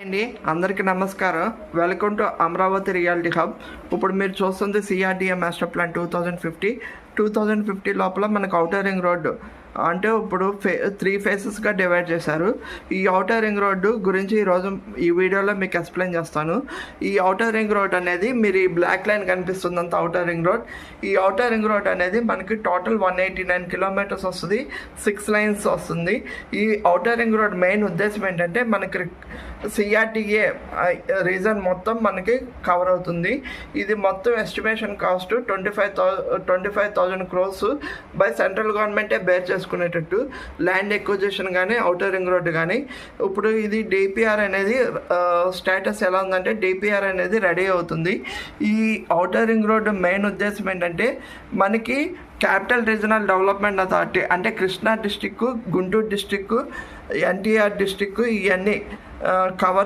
అండి అందరికీ నమస్కారం. Welcome to Amaravati reality hub. ఇప్పుడు మీరు చూస్తుంది సిఆర్డిఏ మాస్టర్ ప్లాన్ 2050 లోపల మనకు ఔటర్ రింగ్ రోడ్డు అంటే ఇప్పుడు 3 ఫేసెస్గా డివైడ్ చేశారు. ఈ ఔటర్ రింగ్ రోడ్డు గురించి ఈరోజు ఈ వీడియోలో మీకు ఎక్స్ప్లెయిన్ చేస్తాను. ఈ ఔటర్ రింగ్ రోడ్ అనేది మీరు ఈ బ్లాక్ లైన్ కనిపిస్తుందంత ఔటర్ రింగ్ రోడ్. ఈ ఔటర్ రింగ్ రోడ్ అనేది మనకి టోటల్ 189 కిలోమీటర్స్ వస్తుంది, 6 లైన్స్ వస్తుంది. ఈ ఔటర్ రింగ్ రోడ్ మెయిన్ ఉద్దేశం ఏంటంటే మనకి సిఆర్డిఏ రీజన్ మొత్తం మనకి కవర్ అవుతుంది. ఇది మొత్తం estimation cost 25,000 crores by central గవర్నమెంటే బేర్ చేసుకునేటట్టు ల్యాండ్ ఎక్విజిషన్ కానీ ఔటర్ రింగ్ రోడ్ కానీ. ఇప్పుడు ఇది డిపిఆర్ అనేది స్టేటస్ ఎలా ఉందంటే డిపిఆర్ అనేది రెడీ అవుతుంది. ఈ ఔటర్ రింగ్ రోడ్ మెయిన్ ఉద్దేశం ఏంటంటే మనకి క్యాపిటల్ రీజనల్ డెవలప్మెంట్ అథారిటీ అంటే Krishna district, Guntur district, NTR district ఇవన్నీ కవర్